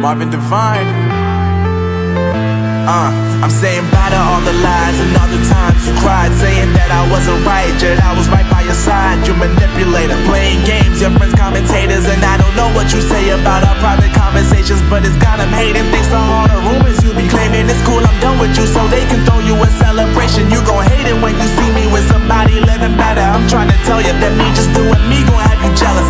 Marvin Devine. I'm saying bye to all the lies and all the times you cried, saying that I wasn't right, yet I was right by your side. You manipulator, playing games, your friends commentators, and I don't know what you say about our private conversations, but it's got them hating. Thanks to all the rumors you be claiming. It's cool, I'm done with you, so they can throw you a celebration. You gon' hate it when you see me with somebody living better. I'm trying to tell you that me just doing me gon' have you jealous.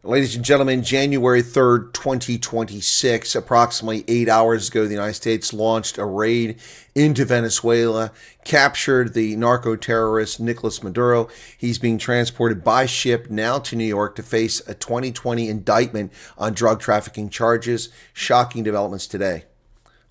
Ladies and gentlemen, January 3rd, 2026, approximately 8 hours ago, the United States launched a raid into Venezuela, captured the narco-terrorist Nicolas Maduro. He's being transported by ship now to New York to face a 2020 indictment on drug trafficking charges. Shocking developments today.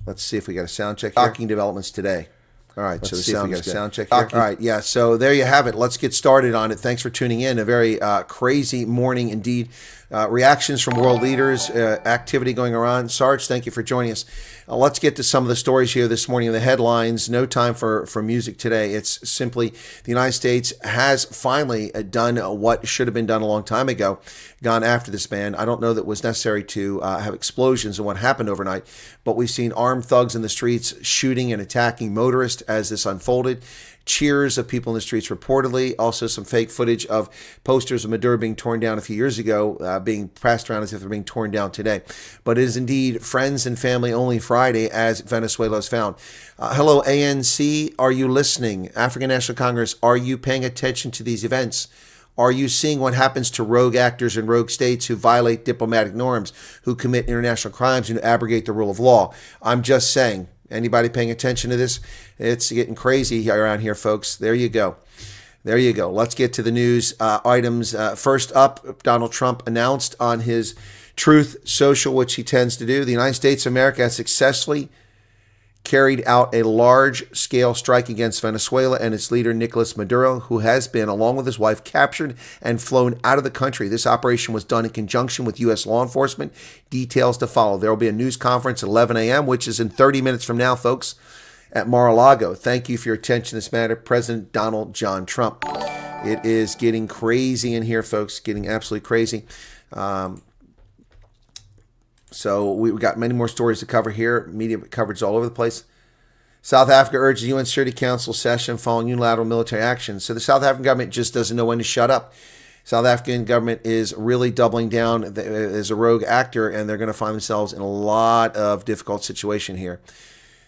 Let's see if we got a sound check here. Shocking developments today. All right, let's see if we got a sound check here. All right, yeah, so there you have it. Let's get started on it. Thanks for tuning in. A very crazy morning indeed. Reactions from world leaders, activity going around. Sarge, thank you for joining us. Let's get to some of the stories here this morning in the headlines. No time for music today. It's simply the United States has finally done what should have been done a long time ago, gone after this man. I don't know that it was necessary to have explosions and what happened overnight, but we've seen armed thugs in the streets shooting and attacking motorists as this unfolded. Cheers of people in the streets reportedly. Also some fake footage of posters of Maduro being torn down a few years ago, being passed around as if they're being torn down today. But it is indeed friends and family only Friday, as Venezuela has found. Hello, ANC. Are you listening? African National Congress, are you paying attention to these events? Are you seeing what happens to rogue actors in rogue states who violate diplomatic norms, who commit international crimes, and who abrogate the rule of law? I'm just saying. Anybody paying attention to this? It's getting crazy around here, folks. There you go. There you go. Let's get to the news items. First up, Donald Trump announced on his Truth Social, which he tends to do, the United States of America has successfully carried out a large-scale strike against Venezuela and its leader, Nicolas Maduro, who has been, along with his wife, captured and flown out of the country. This operation was done in conjunction with U.S. law enforcement. Details to follow. There will be a news conference at 11 a.m., which is in 30 minutes from now, folks, at Mar-a-Lago. Thank you for your attention to this matter. President Donald John Trump. It is getting crazy in here, folks, getting absolutely crazy. So we've got many more stories to cover here. Media coverage all over the place. South Africa urges UN Security Council session following unilateral military action. So the South African government just doesn't know when to shut up. South African government is really doubling down as a rogue actor, and they're going to find themselves in a lot of difficult situation here.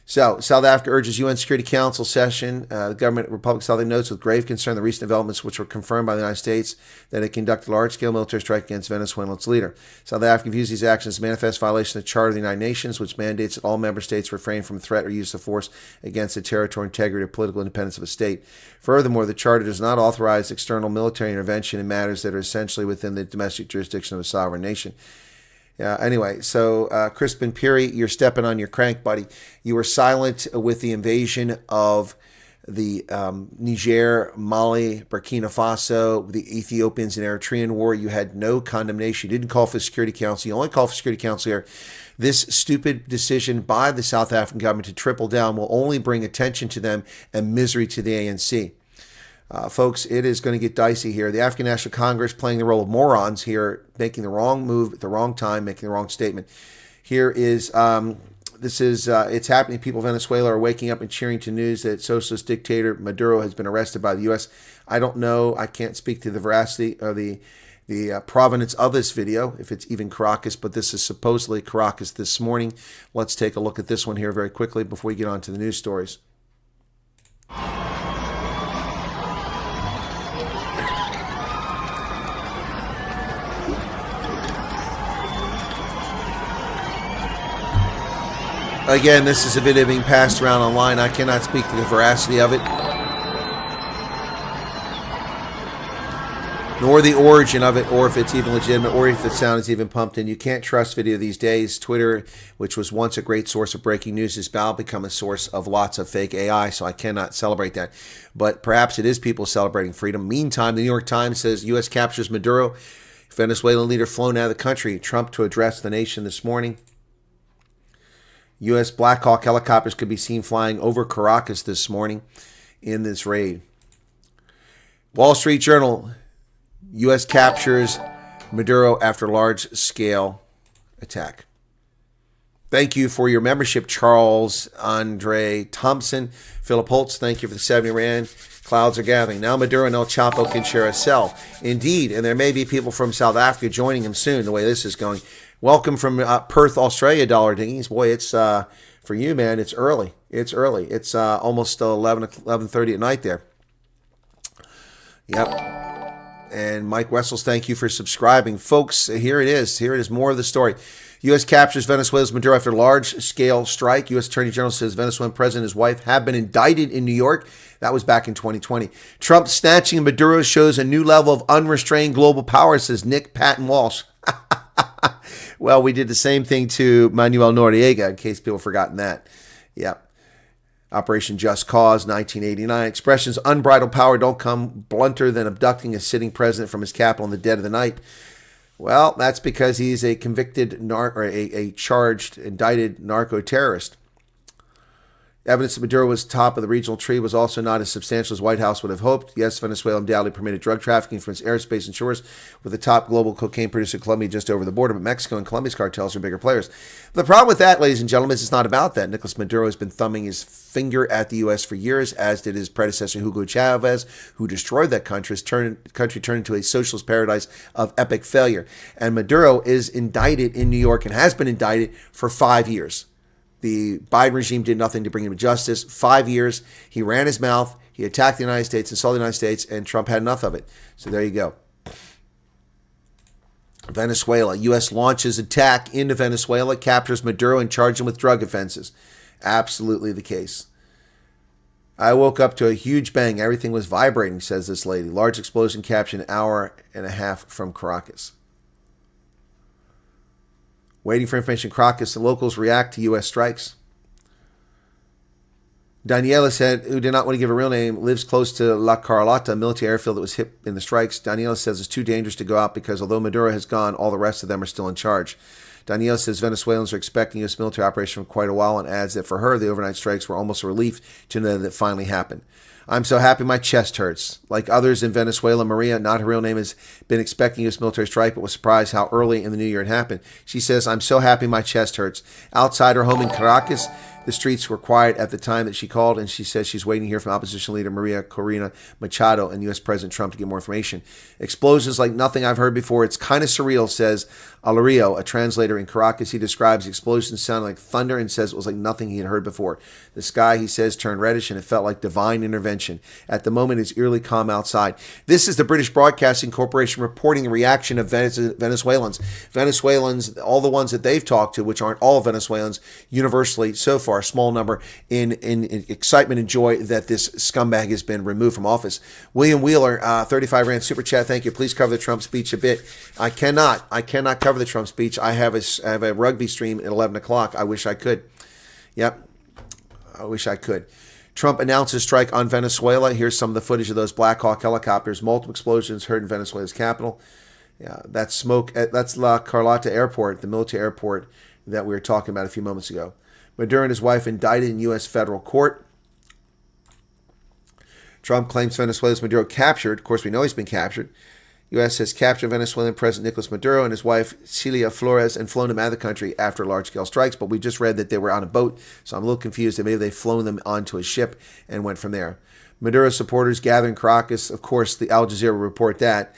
So, South Africa urges UN Security Council session. The government, Republic of South Africa, notes with grave concern the recent developments which were confirmed by the United States that it conducted a large-scale military strike against Venezuela and its leader. South Africa views these actions as manifest violation of the Charter of the United Nations, which mandates that all member states refrain from threat or use of force against the territorial integrity or political independence of a state. Furthermore, the Charter does not authorize external military intervention in matters that are essentially within the domestic jurisdiction of a sovereign nation. Anyway, so Crispin Piri, you're stepping on your crank, buddy. You were silent with the invasion of the Niger, Mali, Burkina Faso, the Ethiopians and Eritrean war. You had no condemnation. You didn't call for the Security Council. You only called for Security Council here. This stupid decision by the South African government to triple down will only bring attention to them and misery to the ANC. Folks, it is going to get dicey here. The African National Congress playing the role of morons here, making the wrong move at the wrong time, making the wrong statement. Here is, it's happening. People of Venezuela are waking up and cheering to news that socialist dictator Maduro has been arrested by the U.S. I don't know. I can't speak to the veracity or the provenance of this video, if it's even Caracas, but this is supposedly Caracas this morning. Let's take a look at this one here very quickly before we get on to the news stories. Again, this is a video being passed around online. I cannot speak to the veracity of it, nor the origin of it, or if it's even legitimate, or if the sound is even pumped in. You can't trust video these days. Twitter, which was once a great source of breaking news, has now become a source of lots of fake AI, so I cannot celebrate that. But perhaps it is people celebrating freedom. Meantime, the New York Times says U.S. captures Maduro, Venezuelan leader flown out of the country. Trump to address the nation this morning. U.S. Black Hawk helicopters could be seen flying over Caracas this morning in this raid. Wall Street Journal, U.S. captures Maduro after large-scale attack. Thank you for your membership, Charles Andre Thompson. Philip Holtz, thank you for the 70 Rand. Clouds are gathering. Now Maduro and El Chapo can share a cell. Indeed, and there may be people from South Africa joining him soon, the way this is going. Welcome from Perth, Australia, Dollar Dingies. Boy, it's for you, man, it's early. It's early. It's almost 11:30 at night there. Yep. And Mike Wessels, thank you for subscribing. Folks, here it is. Here it is, more of the story. U.S. captures Venezuela's Maduro after large-scale strike. U.S. Attorney General says Venezuelan president and his wife have been indicted in New York. That was back in 2020. Trump snatching Maduro shows a new level of unrestrained global power, says Nick Patton Walsh. Well, we did the same thing to Manuel Noriega, in case people have forgotten that. Yep. Operation Just Cause, 1989. Expressions unbridled power don't come blunter than abducting a sitting president from his capital in the dead of the night. Well, that's because he's a convicted, a charged, indicted narco-terrorist. Evidence that Maduro was top of the regional tree was also not as substantial as White House would have hoped. Yes, Venezuela undoubtedly permitted drug trafficking from its airspace and shores, with the top global cocaine producer, Colombia, just over the border. But Mexico and Colombia's cartels are bigger players. But the problem with that, ladies and gentlemen, is it's not about that. Nicolas Maduro has been thumbing his finger at the U.S. for years, as did his predecessor, Hugo Chavez, who destroyed that country, turned into a socialist paradise of epic failure. And Maduro is indicted in New York and has been indicted for 5 years. The Biden regime did nothing to bring him to justice. 5 years, he ran his mouth, he attacked the United States, insulted the United States, and Trump had enough of it. So there you go. Venezuela. U.S. launches attack into Venezuela, captures Maduro, and charges him with drug offenses. Absolutely the case. I woke up to a huge bang. Everything was vibrating, says this lady. Large explosion captured an hour and a half from Caracas. Waiting for information, Caracas, the locals react to U.S. strikes. Daniela said, who did not want to give a real name, lives close to La Carlota, a military airfield that was hit in the strikes. Daniela says it's too dangerous to go out because although Maduro has gone, all the rest of them are still in charge. Daniela says Venezuelans are expecting U.S. military operation for quite a while and adds that for her, the overnight strikes were almost a relief to know that it finally happened. I'm so happy my chest hurts. Like others in Venezuela, Maria, not her real name, has been expecting U.S. military strike, but was surprised how early in the new year it happened. She says, I'm so happy my chest hurts. Outside her home in Caracas, the streets were quiet at the time that she called, and she says she's waiting to hear from opposition leader Maria Corina Machado and U.S. President Trump to get more information. Explosions like nothing I've heard before. It's kind of surreal, says Alario, a translator in Caracas. He describes the explosions sounding like thunder and says it was like nothing he had heard before. The sky, he says, turned reddish, and it felt like divine intervention. At the moment, it's eerily calm outside. This is the British Broadcasting Corporation reporting the reaction of Venezuelans. Venezuelans, all the ones that they've talked to, which aren't all Venezuelans, universally so far, a small number, in excitement and joy that this scumbag has been removed from office. William Wheeler, 35 Rand Super Chat, thank you. Please cover the Trump speech a bit. I cannot cover the Trump speech. I have a rugby stream at 11 o'clock. I wish I could. Yep. I wish I could. Trump announces strike on Venezuela. Here's some of the footage of those Black Hawk helicopters. Multiple explosions heard in Venezuela's capital. Yeah, that's smoke. That's La Carlota Airport, the military airport that we were talking about a few moments ago. Maduro and his wife indicted in U.S. federal court. Trump claims Venezuela's Maduro captured. Of course, we know he's been captured. U.S. has captured Venezuelan President Nicolas Maduro and his wife Celia Flores and flown them out of the country after large-scale strikes. But we just read that they were on a boat, so I'm a little confused that maybe they've flown them onto a ship and went from there. Maduro supporters gather in Caracas. Of course, the Al Jazeera will report that.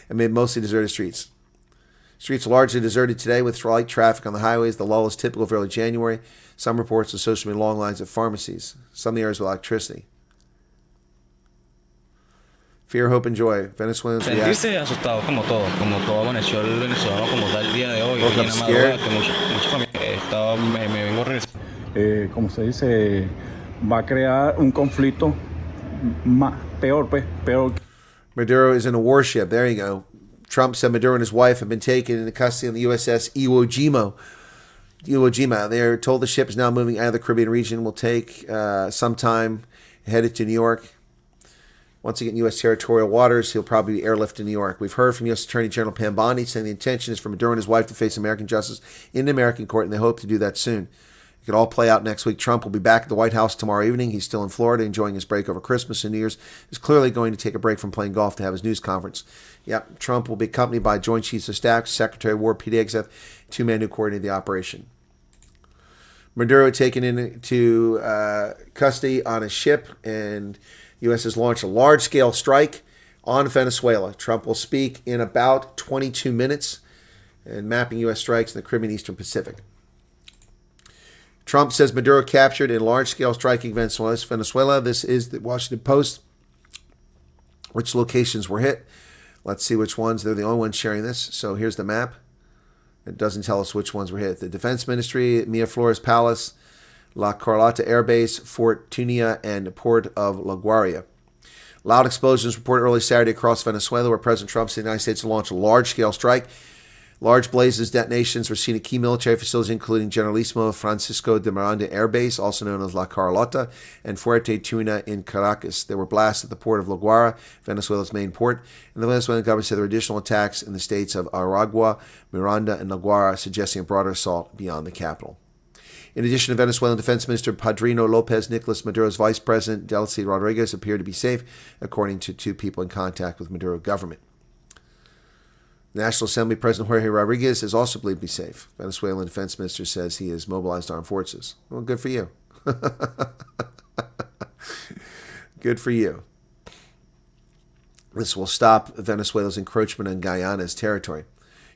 Amid mostly deserted streets. Streets largely deserted today with light traffic on the highways. The lull is typical of early January. Some reports associate with long lines of pharmacies. Some areas with electricity. Fear, hope, and joy. Venezuelans react. Sentirse asustados como todo amaneció el venezolano como tal el día de hoy. Woke up scared. Mucha familia me vengo regresando. Como se dice, va a crear un conflicto peor. Maduro is in a warship. There you go. Trump said Maduro and his wife have been taken into custody on the USS Iwo Jima. They are told the ship is now moving out of the Caribbean region. Will take some time, headed to New York. Once again, U.S. territorial waters, he'll probably be airlifted to New York. We've heard from U.S. Attorney General Pam Bondi saying the intention is for Maduro and his wife to face American justice in an American court, and they hope to do that soon. could all play out next week. Trump will be back at the White House tomorrow evening. He's still in Florida enjoying his break over Christmas and New Year's. He's clearly going to take a break from playing golf to have his news conference. Yep, Trump will be accompanied by Joint Chiefs of Staff, Secretary of War Pete Hegseth, two men who coordinated the operation. Maduro taken into custody on a ship, and U.S. has launched a large-scale strike on Venezuela. Trump will speak in about 22 minutes and mapping U.S. strikes in the Caribbean Eastern Pacific. Trump says Maduro captured in large-scale striking Venezuela. This is the Washington Post. Which locations were hit? Let's see which ones. They're the only ones sharing this. So here's the map. It doesn't tell us which ones were hit. The Defense Ministry, Miraflores Palace, La Carlota Air Base, Fort Tunia, and Port of La Guaira. Loud explosions reported early Saturday across Venezuela, where President Trump said the United States launched a large-scale strike. Large blazes, detonations were seen at key military facilities, including Generalissimo Francisco de Miranda Air Base, also known as La Carlota, and Fuerte Tuna in Caracas. There were blasts at the port of La Guaira, Venezuela's main port, and the Venezuelan government said there were additional attacks in the states of Aragua, Miranda, and La Guaira, suggesting a broader assault beyond the capital. In addition to Venezuelan Defense Minister Padrino Lopez, Nicolas Maduro's Vice President Delcy Rodriguez appeared to be safe, according to two people in contact with Maduro government. National Assembly President Jorge Rodriguez is also believed to be safe. Venezuelan Defense Minister says he has mobilized armed forces. Well, good for you. Good for you. This will stop Venezuela's encroachment on Guyana's territory.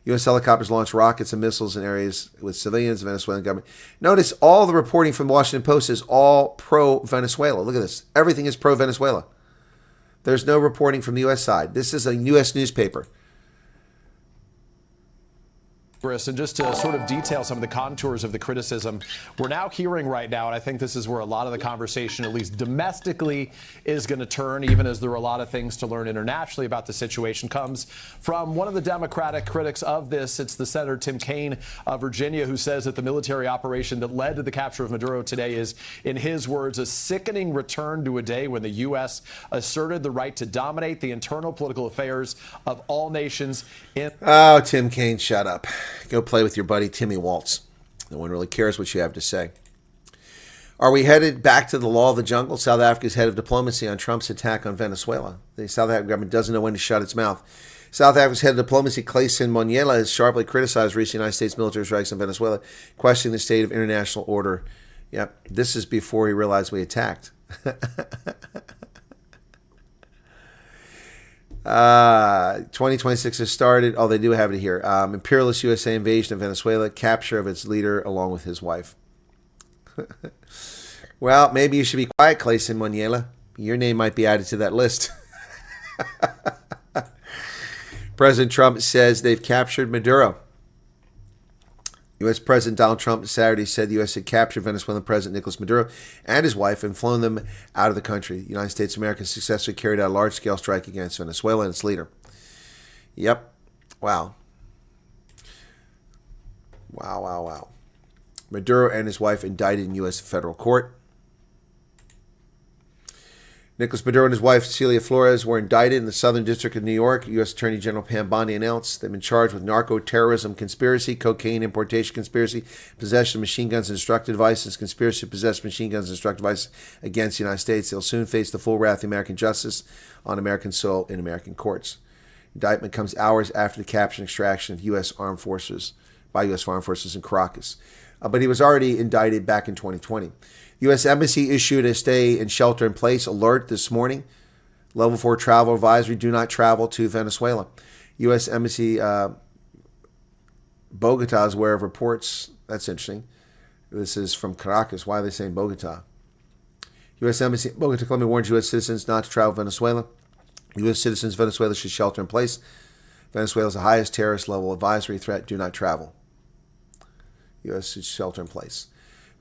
U.S. helicopters launch rockets and missiles in areas with civilians. The Venezuelan government. Notice all the reporting from the Washington Post is all pro-Venezuela. Look at this. Everything is pro-Venezuela. There's no reporting from the U.S. side. This is a U.S. newspaper. And just to sort of detail some of the contours of the criticism we're now hearing right now, and I think this is where a lot of the conversation, at least domestically, is going to turn, even as there are a lot of things to learn internationally about the situation, comes from one of the Democratic critics of this. It's the Senator Tim Kaine of Virginia, who says that the military operation that led to the capture of Maduro today is, in his words, a sickening return to a day when the U.S. asserted the right to dominate the internal political affairs of all nations. Oh, Tim Kaine, shut up. Go play with your buddy Timmy Waltz. No one really cares what you have to say. Are we headed back to the law of the jungle? South Africa's head of diplomacy on Trump's attack on Venezuela. The South African government doesn't know when to shut its mouth. South Africa's head of diplomacy, Clayson Moniela, has sharply criticized recent United States military strikes in Venezuela, questioning the state of international order. Yep, this is before he realized we attacked. 2026 has started. Oh, they do have it here. Imperialist USA invasion of Venezuela, capture of its leader along with his wife. Well, maybe you should be quiet, Clayson Moniela. Your name might be added to that list. President Trump says they've captured Maduro. U.S. President Donald Trump Saturday said the U.S. had captured Venezuelan President Nicolas Maduro and his wife and flown them out of the country. The United States of America successfully carried out a large-scale strike against Venezuela and its leader. Yep. Wow. Wow. Maduro and his wife indicted in U.S. federal court. Nicolas Maduro and his wife, Celia Flores, were indicted in the Southern District of New York. U.S. Attorney General Pam Bondi announced they've been charged with narco-terrorism conspiracy, cocaine importation conspiracy, possession of machine guns and destructive devices, conspiracy to possess machine guns and destructive devices against the United States. They'll soon face the full wrath of American justice on American soil in American courts. Indictment comes hours after the capture and extraction of U.S. armed forces by U.S. armed forces in Caracas. But he was already indicted back in 2020. U.S. Embassy issued a stay and shelter in place alert this morning. Level 4 travel advisory, do not travel to Venezuela. U.S. Embassy Bogota is aware of reports. That's interesting. This is from Caracas. Why are they saying Bogota? U.S. Embassy Bogota, Colombia warns U.S. citizens not to travel to Venezuela. U.S. citizens of Venezuela should shelter in place. Venezuela is the highest terrorist level advisory threat. Do not travel. U.S. should shelter in place.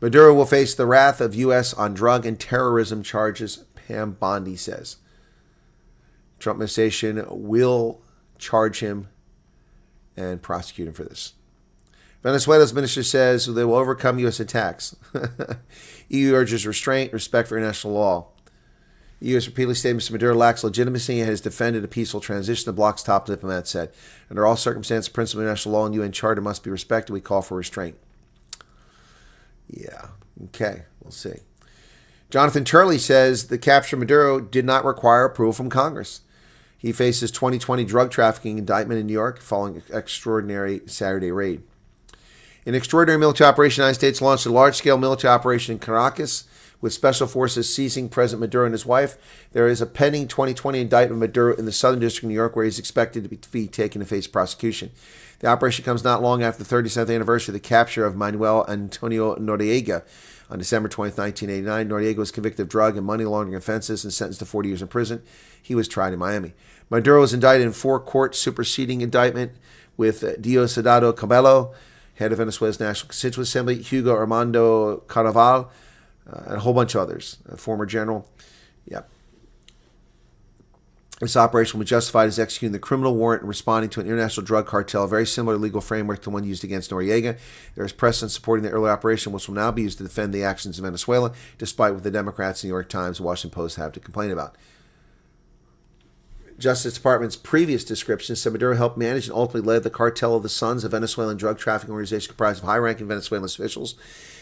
Maduro will face the wrath of U.S. on drug and terrorism charges, Pam Bondi says. Trump administration will charge him and prosecute him for this. Venezuela's minister says they will overcome U.S. attacks. EU urges restraint, respect for international law. The U.S. repeatedly stated Mr. Maduro lacks legitimacy and has defended a peaceful transition, the bloc's top diplomat said. Under all circumstances, principle of international law and UN Charter must be respected. We call for restraint. Yeah. Okay. We'll see. Jonathan Turley says the capture of Maduro did not require approval from Congress. He faces 2020 drug trafficking indictment in New York following an extraordinary Saturday raid. An extraordinary military operation in the United States launched a large-scale military operation in Caracas with special forces seizing President Maduro and his wife. There is a pending 2020 indictment of Maduro in the Southern District of New York where he's expected to be taken to face prosecution. The operation comes not long after the 37th anniversary of the capture of Manuel Antonio Noriega on December 20, 1989. Noriega was convicted of drug and money laundering offenses and sentenced to 40 years in prison. He was tried in Miami. Maduro was indicted in 4-court superseding indictment with Diosdado Cabello, head of Venezuela's National Constituent Assembly, Hugo Armando Caraval, and a whole bunch of others, a former general. Yep. This operation was justified as executing the criminal warrant and responding to an international drug cartel, a very similar legal framework to the one used against Noriega. There is precedent supporting the earlier operation, which will now be used to defend the actions of Venezuela, despite what the Democrats, the New York Times, and Washington Post have to complain about. Justice Department's previous description said Maduro helped manage and ultimately led the cartel of the Sons, a Venezuelan drug trafficking organization comprised of high-ranking Venezuelan officials.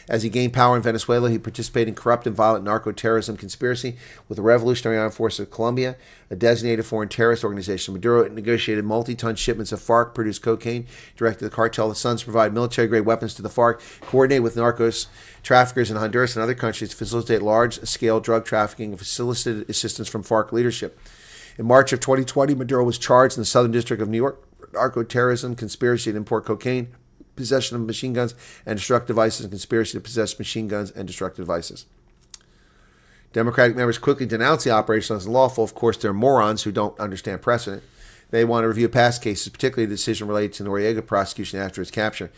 As he gained power in Venezuela, he participated in corrupt and violent narco-terrorism conspiracy with the Revolutionary Armed Forces of Colombia, a designated foreign terrorist organization. Maduro negotiated multi-ton shipments of FARC-produced cocaine, directed the cartel of the Sons to provide military-grade weapons to the FARC, coordinated with narcos traffickers in Honduras and other countries to facilitate large-scale drug trafficking and solicited assistance from FARC leadership. In March of 2020, Maduro was charged in the Southern District of New York for narco-terrorism, conspiracy to import cocaine, possession of machine guns and destructive devices, and conspiracy to possess machine guns and destructive devices. Democratic members quickly denounced the operation as unlawful. Of course, they're morons who don't understand precedent. They want to review past cases, particularly the decision related to Noriega prosecution after his capture.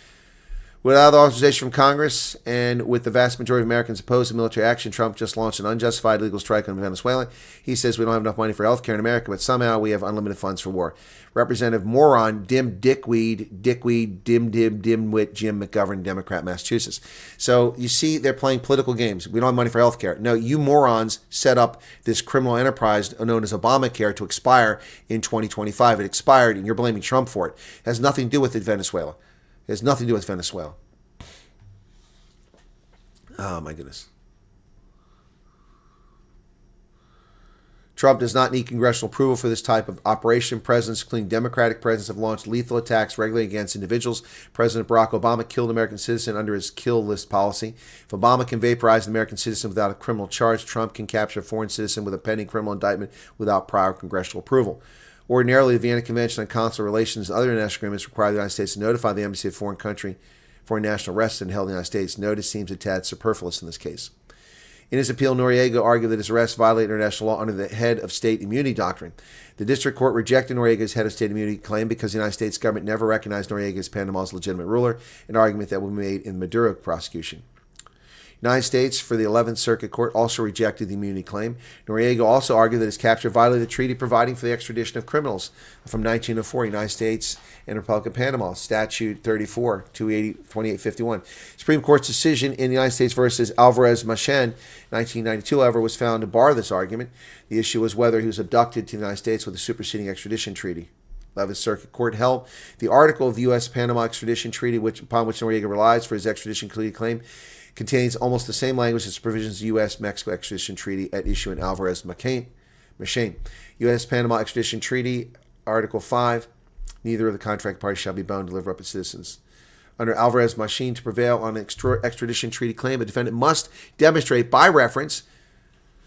Without authorization from Congress and with the vast majority of Americans opposed to military action, Trump just launched an unjustified legal strike on Venezuela. He says we don't have enough money for health care in America, but somehow we have unlimited funds for war. Representative moron, dimwit Jim McGovern, Democrat, Massachusetts. So you see they're playing political games. We don't have money for health care. No, you morons set up this criminal enterprise known as Obamacare to expire in 2025. It expired and you're blaming Trump for it. It has nothing to do with Venezuela. It has nothing to do with Venezuela. Oh, my goodness. Trump does not need congressional approval for this type of operation. Presidents, including Democratic presidents, have launched lethal attacks regularly against individuals. President Barack Obama killed an American citizen under his kill list policy. If Obama can vaporize an American citizen without a criminal charge, Trump can capture a foreign citizen with a pending criminal indictment without prior congressional approval. Ordinarily, the Vienna Convention on Consular Relations and other international agreements require the United States to notify the embassy of foreign national resident held in the United States. Notice seems a tad superfluous in this case. In his appeal, Noriega argued that his arrest violated international law under the head of state immunity doctrine. The district court rejected Noriega's head of state immunity claim because the United States government never recognized Noriega as Panama's legitimate ruler, an argument that will be made in the Maduro prosecution. United States, for the 11th Circuit Court, also rejected the immunity claim. Noriega also argued that his capture violated the treaty providing for the extradition of criminals from 1904, United States and Republic of Panama, Statute 34, 2851. Supreme Court's decision in the United States versus Alvarez Machen, 1992, however, was found to bar this argument. The issue was whether he was abducted to the United States with a superseding extradition treaty. 11th Circuit Court held the article of the U.S.-Panama extradition treaty upon which Noriega relies for his extradition claim contains almost the same language as provisions of the U.S.-Mexico extradition treaty at issue in Alvarez Machen. U.S.-Panama extradition treaty, Article 5, neither of the contract parties shall be bound to deliver up its citizens. Under Alvarez Machen, to prevail on an extradition treaty claim, a defendant must demonstrate by reference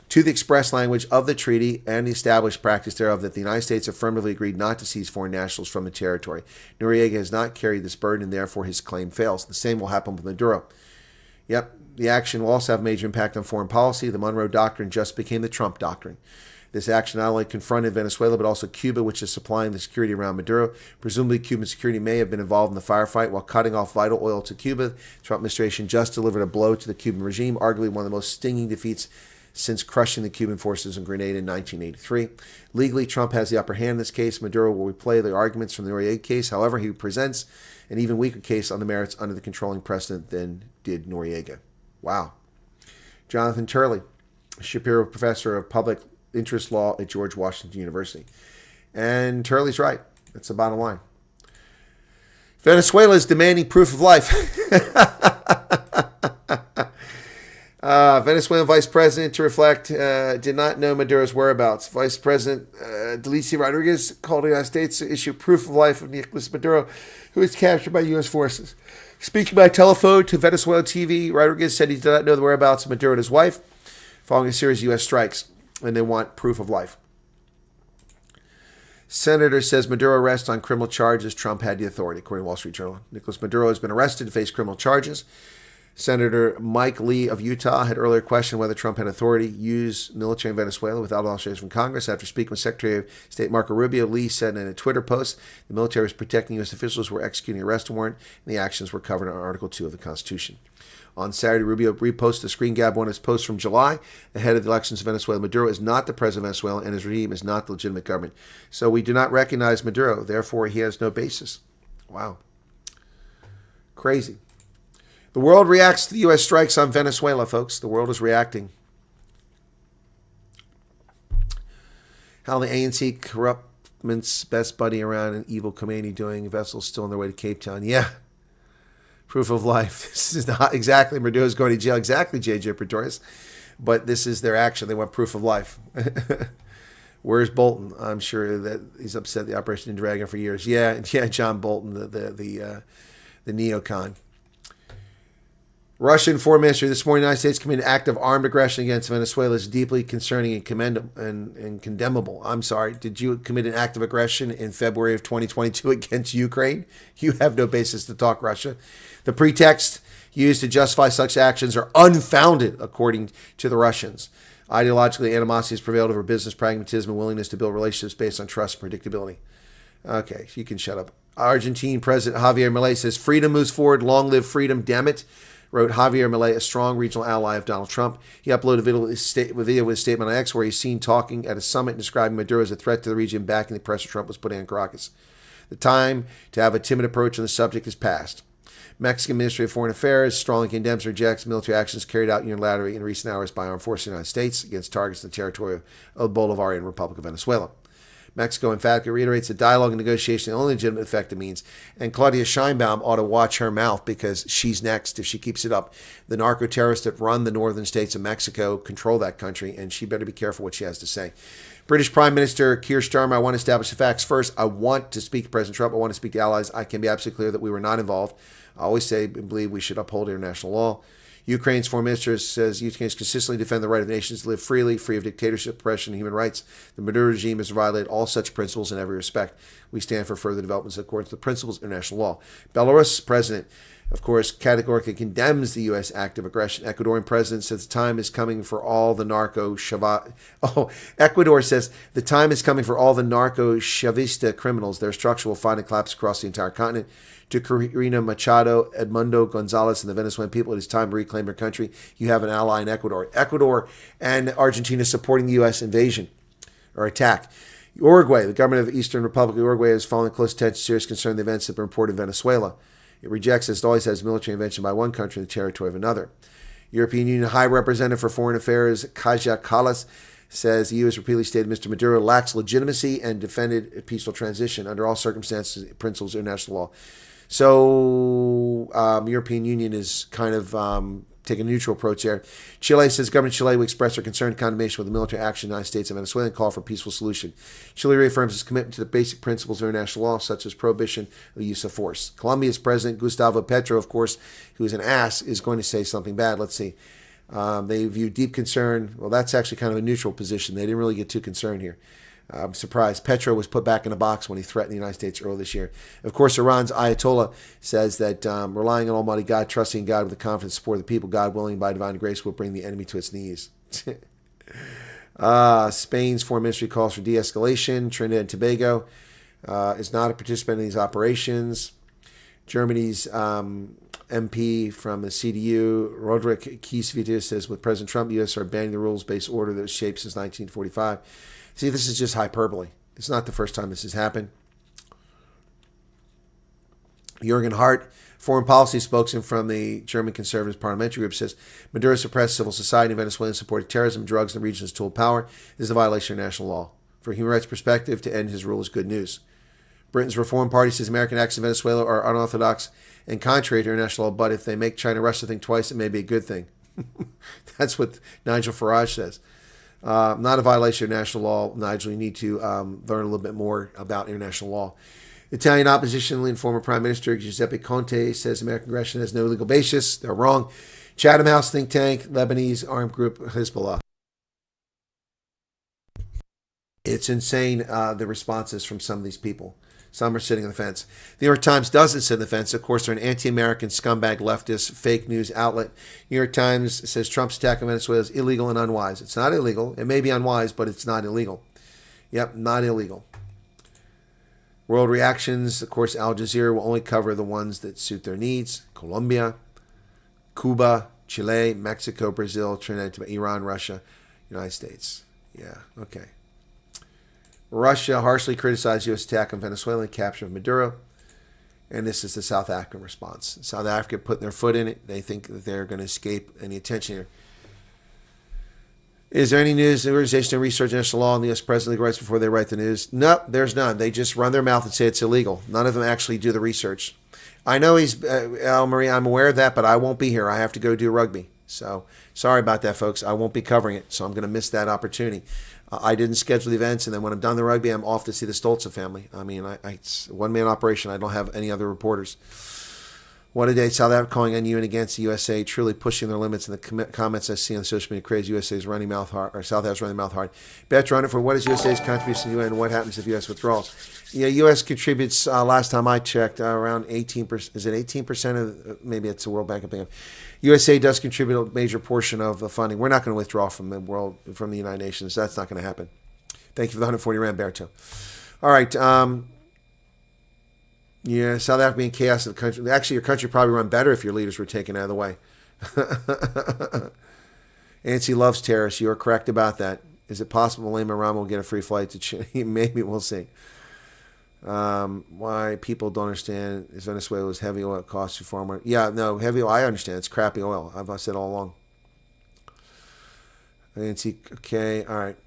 to the express language of the treaty and the established practice thereof that the United States affirmatively agreed not to seize foreign nationals from the territory. Noriega has not carried this burden, and therefore his claim fails. The same will happen with Maduro. Yep, the action will also have a major impact on foreign policy. The Monroe Doctrine just became the Trump Doctrine. This action not only confronted Venezuela, but also Cuba, which is supplying the security around Maduro. Presumably, Cuban security may have been involved in the firefight. While cutting off vital oil to Cuba, the Trump administration just delivered a blow to the Cuban regime, arguably one of the most stinging defeats since crushing the Cuban forces in Grenada in 1983. Legally, Trump has the upper hand in this case. Maduro will replay the arguments from the Noriega case. However, he presents an even weaker case on the merits under the controlling precedent than did Noriega. Wow. Jonathan Turley, Shapiro Professor of Public Interest Law at George Washington University. And Turley's right. That's the bottom line. Venezuela is demanding proof of life. Venezuelan vice president to reflect did not know Maduro's whereabouts. Vice President Delcy Rodriguez called the United States to issue proof of life of Nicolas Maduro, who was captured by U.S. forces. Speaking by telephone to Venezuela TV, Rodriguez said he did not know the whereabouts of Maduro and his wife following a series of U.S. strikes, and they want proof of life. Senator says Maduro arrest on criminal charges. Trump had the authority, according to Wall Street Journal. Nicolas Maduro has been arrested to face criminal charges. Senator Mike Lee of Utah had earlier questioned whether Trump had authority to use military in Venezuela without authorization from Congress. After speaking with Secretary of State Marco Rubio, Lee said in a Twitter post the military was protecting U.S. officials who were executing an arrest warrant, and the actions were covered in Article 2 of the Constitution. On Saturday, Rubio reposted a screen grab one of his posts from July ahead of the elections in Venezuela. Maduro is not the president of Venezuela, and his regime is not the legitimate government. So we do not recognize Maduro. Therefore, he has no basis. Wow. Crazy. The world reacts to the U.S. strikes on Venezuela, folks. The world is reacting. How the ANC corruptment's best buddy around an evil Khomeini doing, vessels still on their way to Cape Town. Yeah. Proof of life. This is not exactly Maduro's going to jail, exactly, J.J. Pretorius. But this is their action. They want proof of life. Where's Bolton? I'm sure that he's upset the operation didn't drag him for years. Yeah, John Bolton, the neocon. Russian Foreign Ministry this morning, the United States committed an act of armed aggression against Venezuela is deeply concerning and condemnable. I'm sorry, did you commit an act of aggression in February of 2022 against Ukraine? You have no basis to talk Russia. The pretext used to justify such actions are unfounded, according to the Russians. Ideologically, animosity has prevailed over business pragmatism and willingness to build relationships based on trust and predictability. Okay, you can shut up. Argentine President Javier Milei says, freedom moves forward, long live freedom, damn it. Wrote Javier Milei, a strong regional ally of Donald Trump. He uploaded a video with his statement on X where he's seen talking at a summit describing Maduro as a threat to the region backing the pressure Trump was putting on Caracas. The time to have a timid approach on the subject is past. Mexican Ministry of Foreign Affairs strongly condemns and rejects military actions carried out unilaterally in recent hours by armed forces of the United States against targets in the territory of the Bolivarian Republic of Venezuela. Mexico emphatically reiterates that dialogue and negotiation are the only legitimate effective means, and Claudia Sheinbaum ought to watch her mouth because she's next if she keeps it up. The narco-terrorists that run the northern states of Mexico control that country, and she better be careful what she has to say. British Prime Minister Keir Starmer, I want to establish the facts first. I want to speak to President Trump. I want to speak to allies. I can be absolutely clear that we were not involved. I always say and believe we should uphold international law. Ukraine's foreign minister says Ukrainians consistently defend the right of nations to live freely, free of dictatorship, oppression, and human rights. The Maduro regime has violated all such principles in every respect. We stand for further developments according to the principles of international law. Belarus president, of course, categorically condemns the U.S. act of aggression. Ecuadorian president says the time is coming for all the Ecuador says the time is coming for all the narco-chavista criminals. Their structure will find a collapse across the entire continent. To Corina Machado, Edmundo Gonzalez, and the Venezuelan people, it is time to reclaim their country. You have an ally in Ecuador. Ecuador and Argentina supporting the U.S. invasion or attack. Uruguay, the government of Eastern Republic of Uruguay, is following close attention to serious concern of the events that have been reported in Venezuela. It rejects, as it always has, military intervention by one country in the territory of another. European Union High Representative for Foreign Affairs Kaja Kallas says the EU has repeatedly stated Mr. Maduro lacks legitimacy and defended a peaceful transition under all circumstances, principles of international law. So European Union is kind of taking a neutral approach there. Chile says government of Chile will express their concern and condemnation with the military action of the United States and Venezuela and call for a peaceful solution. Chile reaffirms its commitment to the basic principles of international law, such as prohibition of the use of force. Colombia's President Gustavo Petro, of course, who is an ass, is going to say something bad. Let's see. They view deep concern. Well, that's actually kind of a neutral position. They didn't really get too concerned here. I'm surprised. Petro was put back in a box when he threatened the United States earlier this year. Of course, Iran's Ayatollah says that relying on Almighty God, trusting in God with the confidence and support of the people, God willing by divine grace will bring the enemy to its knees. Spain's foreign ministry calls for de-escalation. Trinidad and Tobago is not a participant in these operations. Germany's MP from the CDU, Roderick Kiesvita, says with President Trump, the U.S. are banning the rules-based order that was shaped since 1945. See, this is just hyperbole. It's not the first time this has happened. Jürgen Hart, foreign policy spokesman from the German Conservative Parliamentary Group, says Maduro suppressed civil society in Venezuela and supported terrorism, drugs, and the region's tool power. This is a violation of national law. From a human rights perspective, to end his rule is good news. Britain's Reform Party says American acts in Venezuela are unorthodox and contrary to international law, but if they make China Russia think twice, it may be a good thing. That's what Nigel Farage says. Not a violation of national law. Nigel, you need to learn a little bit more about international law. Italian opposition leader and former Prime Minister Giuseppe Conte says American aggression has no legal basis. They're wrong. Chatham House think tank, Lebanese armed group Hezbollah. It's insane, the responses from some of these people. Some are sitting on the fence. The New York Times doesn't sit on the fence. Of course, they're an anti-American scumbag leftist fake news outlet. New York Times says Trump's attack on Venezuela is illegal and unwise. It's not illegal. It may be unwise, but it's not illegal. Yep, not illegal. World reactions. Of course, Al Jazeera will only cover the ones that suit their needs. Colombia, Cuba, Chile, Mexico, Brazil, Trinidad, Iran, Russia, United States. Yeah, okay. Russia harshly criticized U.S. attack on Venezuela and capture of Maduro. And this is the South African response. South Africa putting their foot in it. They think that they're going to escape any attention here. Is there any news, organization to research international law and the U.S. president legal rights before they write the news? No, there's none. They just run their mouth and say it's illegal. None of them actually do the research. I know he's, Al Marie, I'm aware of that, but I won't be here. I have to go do rugby. So sorry about that, folks. I won't be covering it, so I'm going to miss that opportunity. I didn't schedule the events, and then when I'm done the rugby, I'm off to see the Stoltz family. I mean, it's a one-man operation. I don't have any other reporters. What a day. South Africa calling on you and against the USA, truly pushing their limits. In the comments I see on social media, crazy USA's running mouth hard, or South Africa's running mouth hard. Bet run it for what is USA's contribution to the UN and what happens if US withdrawals. Yeah, US contributes, last time I checked, around 18%. Is it 18% of, maybe it's the World Bank I'm thinking of. USA does contribute a major portion of the funding. We're not going to withdraw from the United Nations. That's not going to happen. Thank you for the 140 Rand, Berto. All right. Yeah, South Africa being chaos of the country. Actually, your country would probably run better if your leaders were taken out of the way. Nancy loves terrorists. You are correct about that. Is it possible Lema Rama will get a free flight to Chile? Maybe, we'll see. Why people don't understand is Venezuela's heavy oil costs you far more. Yeah, no, heavy oil, I understand. It's crappy oil. I've said all along. Nancy, okay, all right.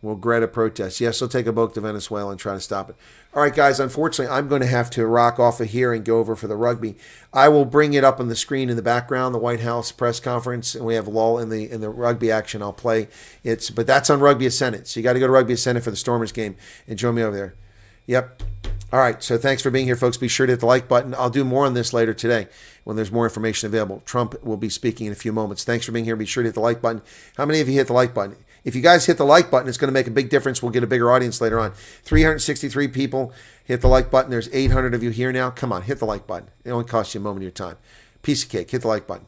Will Greta protest? Yes, he'll take a boat to Venezuela and try to stop it. All right, guys, unfortunately, I'm going to have to rock off of here and go over for the rugby. I will bring it up on the screen in the background, the White House press conference, and we have a lull in the rugby action. I'll play it, but that's on Rugby Ascendant. So you got to go to Rugby Ascendant for the Stormers game and join me over there. Yep. All right, so thanks for being here, folks. Be sure to hit the like button. I'll do more on this later today when there's more information available. Trump will be speaking in a few moments. Thanks for being here. Be sure to hit the like button. How many of you hit the like button? If you guys hit the like button, it's going to make a big difference. We'll get a bigger audience later on. 363 people hit the like button. There's 800 of you here now. Come on, hit the like button. It only costs you a moment of your time. Piece of cake. Hit the like button.